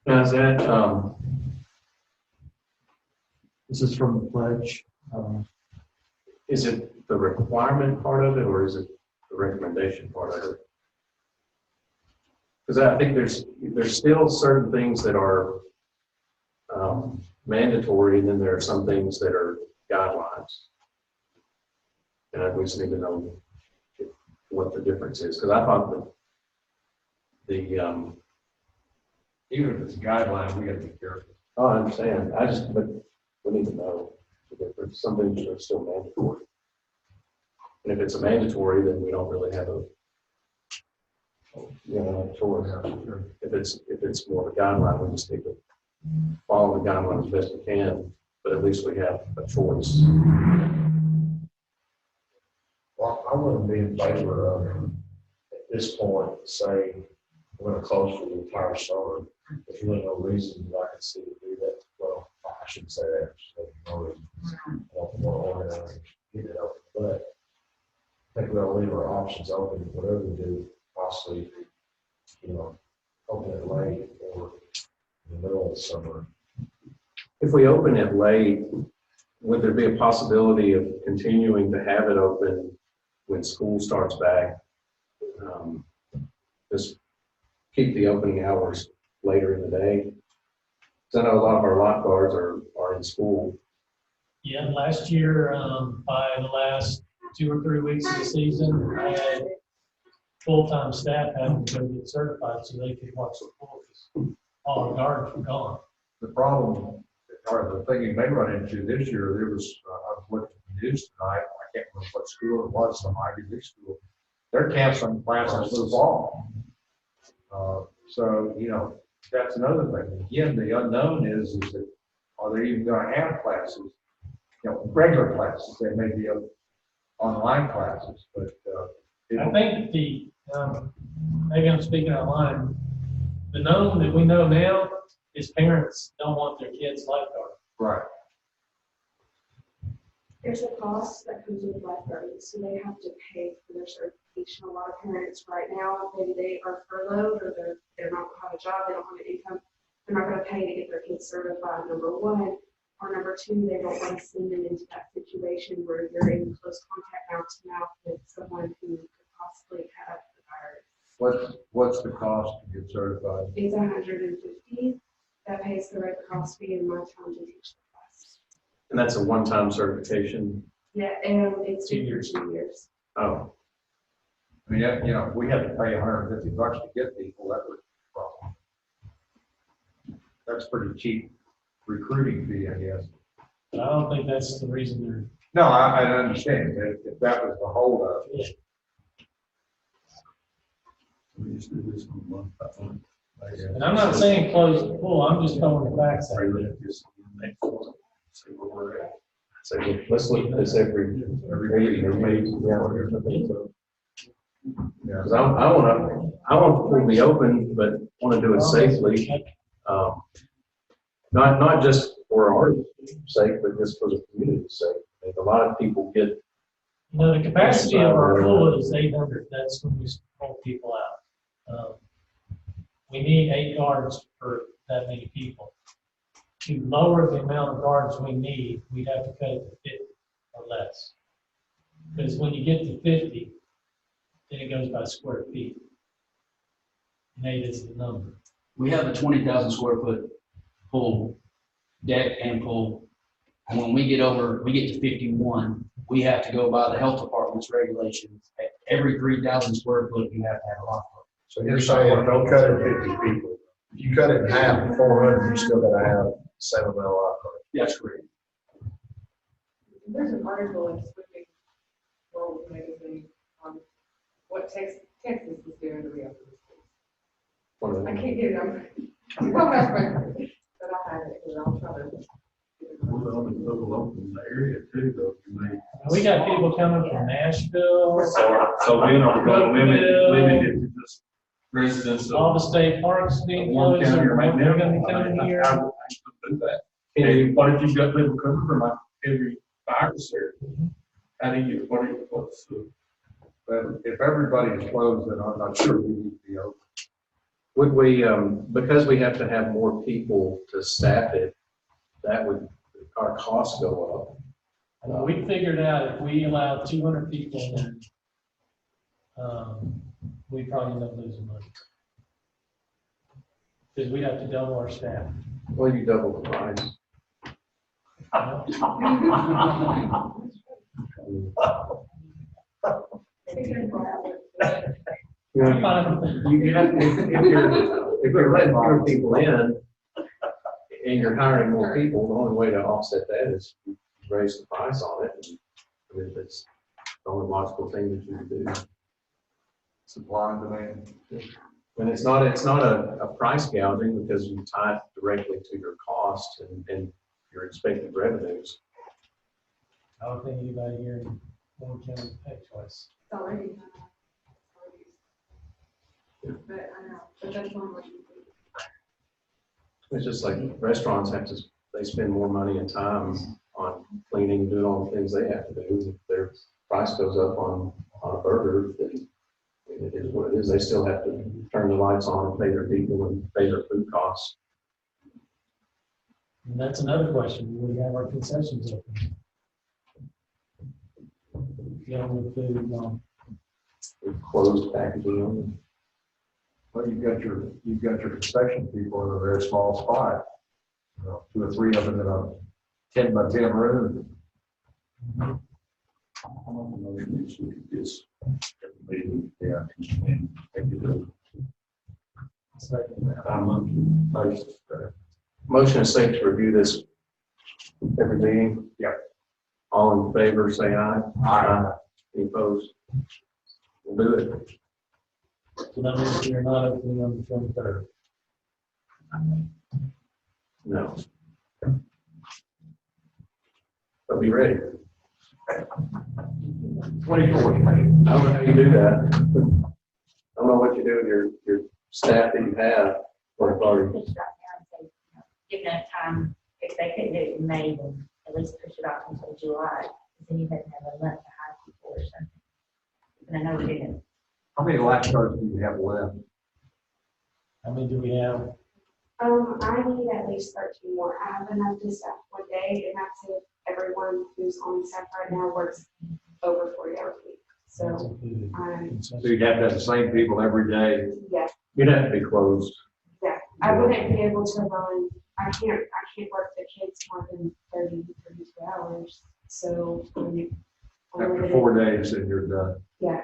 Now, is that, This is from the pledge. is it the requirement part of it, or is it the recommendation part of it? Because I think there's still certain things that are mandatory, and then there are some things that are guidelines. And we just need to know what the difference is, because I thought that Even if it's a guideline, we gotta be careful. oh, I understand, but we need to know the difference. Some things are still mandatory. And if it's a mandatory, then we don't really have a choice. If it's more of a guideline, we just need to follow the guidelines as best we can, but at least we have a choice. Well, I wouldn't be in favor of, at this point, saying we're gonna close for the entire summer. There's really no reason that I can see to do that. Well, I shouldn't say that. There's no reason. I want more organized, get it open, but I think we ought to leave our options open, whatever we do, possibly, open it late or in the middle of the summer. If we open it late, would there be a possibility of continuing to have it open when school starts back? Just keep the opening hours later in the day. Because I know a lot of our lifeguards are in school. Yeah, last year, by the last 2 or 3 weeks of the season, I had full-time staff having to go get certified so they could watch the pool because all the guards were gone. The problem, or the thing you may run into this year, I was looking at the news tonight, I can't remember what school it was, some Ivy League school. They're canceling classes for the fall. So, that's another thing. Again, the unknown is that are they even gonna have classes? Regular classes, they may be online classes, but. I think maybe I'm speaking out of line, the known that we know now is parents don't want their kids lifeguard. Right. There's a cost that comes with lifeguarding, so they have to pay for their certification. A lot of parents right now, maybe they are furloughed or they're not have a job, they don't have an income. They're not going to pay to get their kids certified, number one. Or number two, they don't want to send them into that situation where you're in close contact mouth to mouth with someone who could possibly have the virus. What's the cost to get certified? It's $150. That pays the Red Cross fee in my town to teach the class. And that's a one-time certification. Yeah, and it's 2 years. 2 years. Oh, I mean, if we had to pay $150 to get people, that would be a problem. That's pretty cheap recruiting fee, I guess. But I don't think that's the reason they're. No, I understand. If that was the holdup. Yeah. We just do this on month by month. And I'm not saying close the pool, I'm just telling the facts out there. See where we're at. so let's look at this every meeting or maybe, or something. So, because I want the pool to be open, but want to do it safely. Not just for our sake, but just for the community's sake. I think a lot of people get. The capacity of our pool is 800, that's when we pull people out. We need 8 guards for that many people. To lower the amount of guards we need, we'd have to cut it to 50 or less. Because when you get to 50, then it goes by square feet. And 8 is the number. We have a 20,000 square foot pool, deck and pool. And when we get to 51, we have to go by the health department's regulations. At every 3,000 square foot, you have to have a lock. So you're saying don't cut it 50 people. If you cut it in half to 400, you still gotta have the same amount of lifeguards. That's correct. There's an article in Swimming World magazine on what Texas is doing to reopen the schools. I can't get it on. But I have it, and I'll try to. We're on the local in the area too, though. You may. We got people coming from Nashville, So then are we going to limit it to just residents of all the state parks being one closed, county or they're maybe gonna be coming here. I would do that. And what if you've got people coming from like every virus area? How do you, what's the? But if everybody is closed, then I'm not sure we need to be open. Would we, because we have to have more people to staff it, that would, our costs go up. We figured out if we allowed 200 people in, we probably end up losing money. Because we'd have to double our staff. Well, you double the price. You have to, if you're letting more people in and you're hiring more people, the only way to offset that is you raise the price on it. I mean, that's the only logical thing that you can do. Supply and demand. And it's not a price gouging because you tie it directly to your cost and your expected revenues. I don't think anybody here in Warren County pay twice. It's already done. But I know, but that's one way. It's just like restaurants have to, they spend more money and time on cleaning, doing all the things they have to do. If their price goes up on a burger, then it is what it is. They still have to turn the lights on and pay their people and pay their food costs. And that's another question. We have our concessions open. Yeah, with food, We've closed packaging. Well, you've got your concession people in a very small spot. You know, 2 or 3 of them in a 10 by 10 room. I'm on the motion this week, this meeting, Yeah. and take it up. Motion is safe to review this every meeting. Yeah. All in favor, say aye. Aye. Any opposed? We'll do it. so that means you're not opening on the 23rd. No. But be ready. 24. I don't know how you do that. I don't know what you do with your staff that you have. Or already. Push it off now and say, give enough time, if they couldn't do it in May, then at least push it off until July, because then you have to have a month to hire people or something. And I know we didn't. How many lifeguards do you have left? How many do we have? I need at least 13 more. I have enough to staff one day, and that's if everyone who's on staff right now works over 40 hours a week. So, So you'd have to have the same people every day. yeah, You'd have to be closed. yeah. I wouldn't be able to run, I can't work the kids more than 30, 32 hours. So, After 4 days, then you're done. yeah.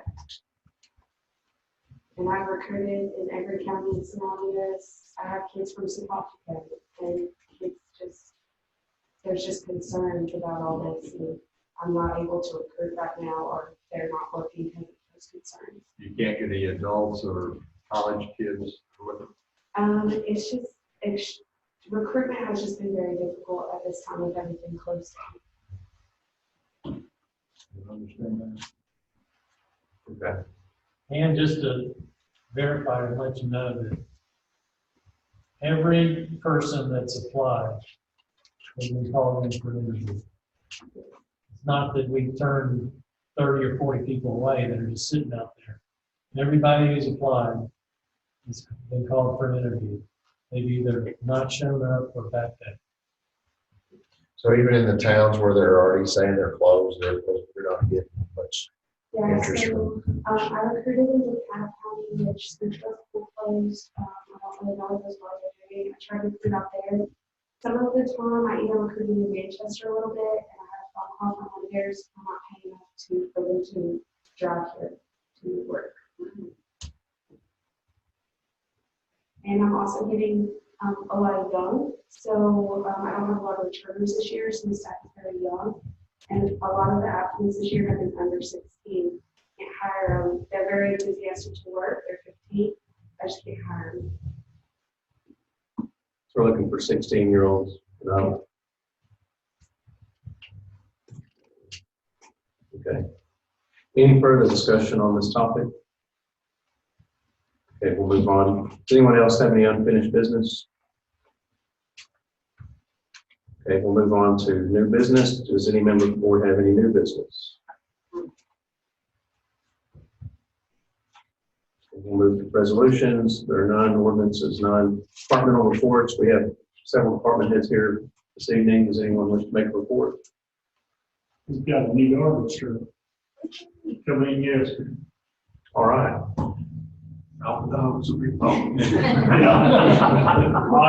And I've recruited in every county in Sonoma. I have kids from Sequatchie County, and there's just concerns about all this. And I'm not able to recruit right now, or they're not working because of those concerns. You can't get any adults or college kids with them. Recruitment has just been very difficult at this time with everything closed down. You understand that? Okay. And just to verify and let you know that every person that's applied has been called in for an interview. It's not that we turn 30 or 40 people away that are just sitting out there. Everybody who's applied has been called for an interview. They've either not shown up or backed out. So even in the towns where they're already saying they're closed, they're not getting much Yeah, interest so, I recruited in DeKalb County, which the trust school closed. I don't really know what those laws are doing. I tried to recruit out there. Some of the time, I even recruited in Manchester a little bit, and I had a phone call from one of theirs. I'm not paying enough for them to drive here to work. And I'm also getting a lot of young, so I don't have a lot of returners this year, so the staff is very young. And a lot of the applicants this year have been under 16. Can't hire them. They're very enthusiastic to work. They're 15. I just can't hire them. So we're looking for 16-year-olds. Okay. Any further discussion on this topic? Okay, we'll move on. Does anyone else have any unfinished business? Okay, we'll move on to new business. Does any member of the board have any new business? We'll move to resolutions. There are none. Ordinances, none. Departmental reports. We have several department heads here this evening. Does anyone wish to make a report? We've got a new garbage truck coming in yesterday. All right. Out the dogs will be Oh,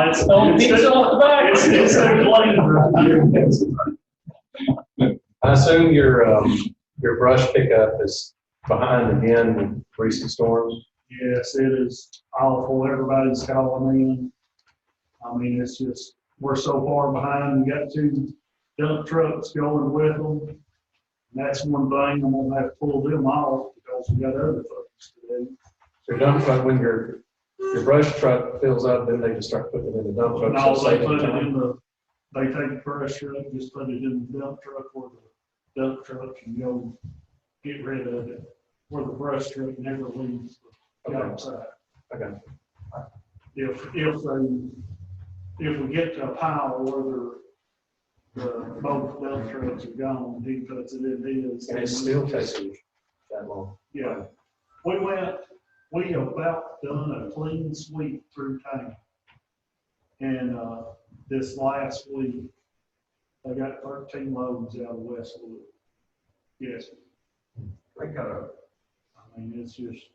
it's on the back. It's I assume your brush pickup is behind again with recent storms. Yes, it is awful. Everybody's calling in. I mean, it's just, we're so far behind. We got 2 dump trucks going with them. And that's one thing I'm gonna have to pull them off because we got other things to do. So dump truck, when your brush truck fills up, then they just start putting it in the dump truck. No, so they save put it time. in they take the brush truck, just put it in the dump truck or the dump truck and go get rid of it. Where the brush truck never leaves the outside. Okay. If we get to a pile where both dump trucks are gone, he puts it in his. And it still takes you that long. Yeah. We about done a clean sweep through town. And this last week, I got 13 loads out of Westwood. Yes. I gotta, I mean, it's just,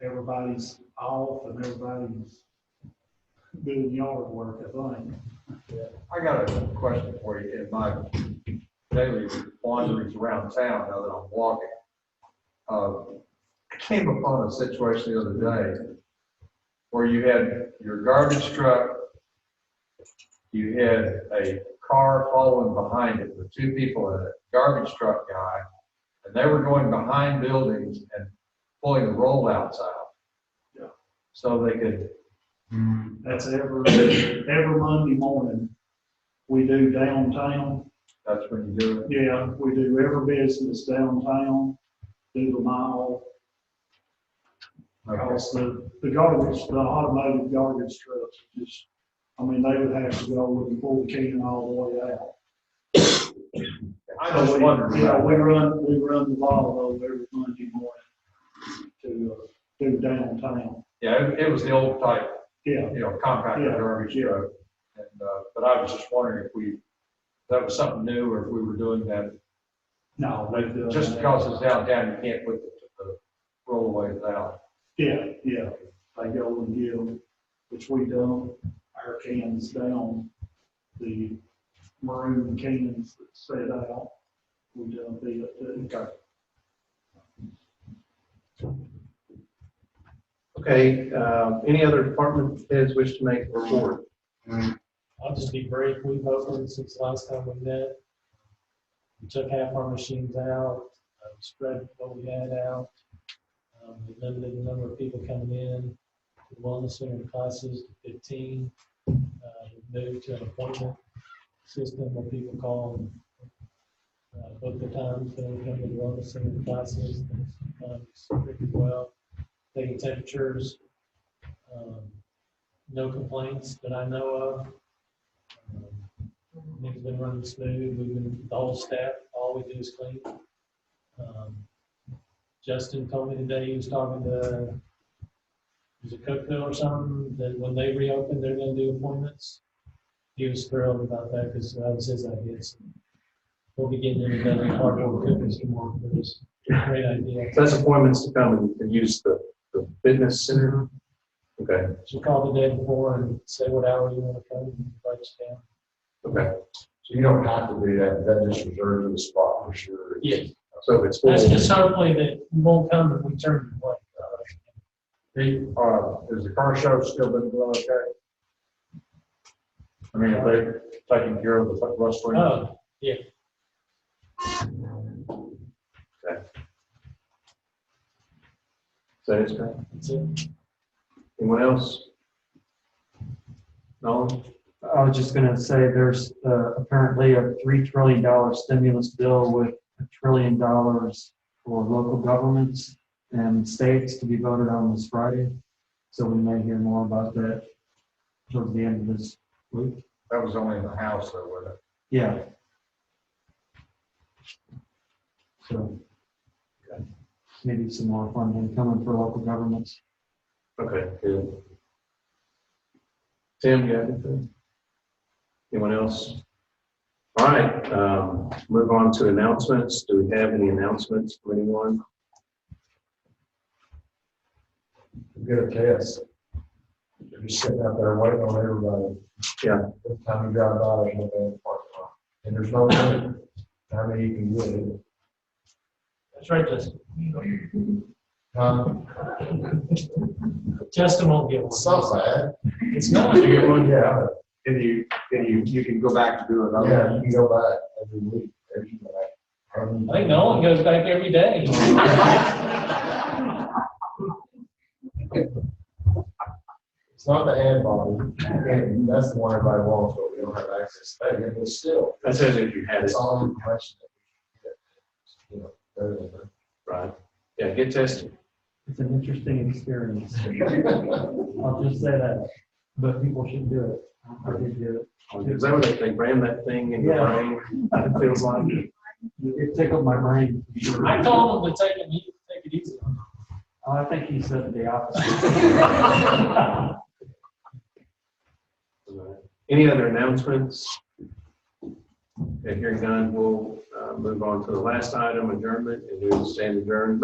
everybody's off and everybody's doing yard work, I think. I got a question for you. In my daily wanderings around town, now that I'm walking, I came upon a situation the other day where you had your garbage truck, you had a car following behind it with 2 people in it, garbage truck guy, and they were going behind buildings and pulling the rollouts out. Yeah. So they could. That's every Monday morning. We do downtown. That's when you do it? Yeah, we do every business downtown, do the mile. Because the garbage, the automated garbage trucks, just, I mean, they would have to go and pull the can all the way out. I just wondered. Yeah, we run the Volvo every Monday morning to do downtown. Yeah, it was the old type, Yeah. compacted Yeah. garbage truck. And, but I was just wondering if that was something new or if we were doing that. No, they do. Just because it's downtown, you can't put the rollaways out. Yeah, they go and give, which we dump our cans down, the maroon cans that set out, we dump it too. Okay, any other department heads wish to make a report? I'll just be brief. We've opened since the last time we met. We took half our machines out, spread what we had out. We limited the number of people coming in to the wellness center classes to 15. We moved to an appointment system where people call and book their times to come to the wellness center classes. It's pretty well. Taking temperatures, no complaints that I know of. Things been running smooth. The whole staff, all we do is clean. Justin told me today he was talking to, was it Cookville or something, that when they reopen, they're going to do appointments. He was thrilled about that because that was his idea. So we'll be getting into that cardboard cookies tomorrow for this. Great idea. So that's appointments to come and use the fitness center? Okay, So call the day before and say what hour you want to come and write us down. okay. So you don't have to do that, that just reserves the spot for sure. Yeah. So if it's full, That's just hopefully that you won't come if we turn you away. Is the car show still been going okay? I mean, if they're taking care of the rustling? Oh, yeah. so it's great. That's it. Anyone else? Nolan? I was just gonna say, there's apparently a $3 trillion stimulus bill with $1 trillion for local governments and states to be voted on this Friday. So we may hear more about that towards the end of this week. That was only in the House though, wasn't it? Yeah. So maybe some more funding coming for local governments. Okay, good. Tim, you have anything? Anyone else? All right, move on to announcements. Do we have any announcements from anyone? Get a test. You're just sitting out there waiting on everybody. Yeah. Every time you drive by, there's no damn parking lot. And there's no limit how many you can get in. That's right, Justin. Huh? Justin won't get one. It's so bad. It's not. You get one, yeah. And you can go back to do another. Yeah, you can go back every week. Every I think Nolan goes back every day. It's not the hand body. And that's the one everybody wants, but we don't have access to that. But still. That says if you had it. It's all information that we get. Better than that. Right. Yeah, get tested. It's an interesting experience. I'll just say that, but people should do it. I did do it. Is that what they ram that thing in your Yeah. brain? It feels like it. It tickled my brain. I told him to take it easy. I think he said the opposite. Any other announcements? Okay, hearing none, we'll move on to the last item, adjournment, and we will stand adjourned.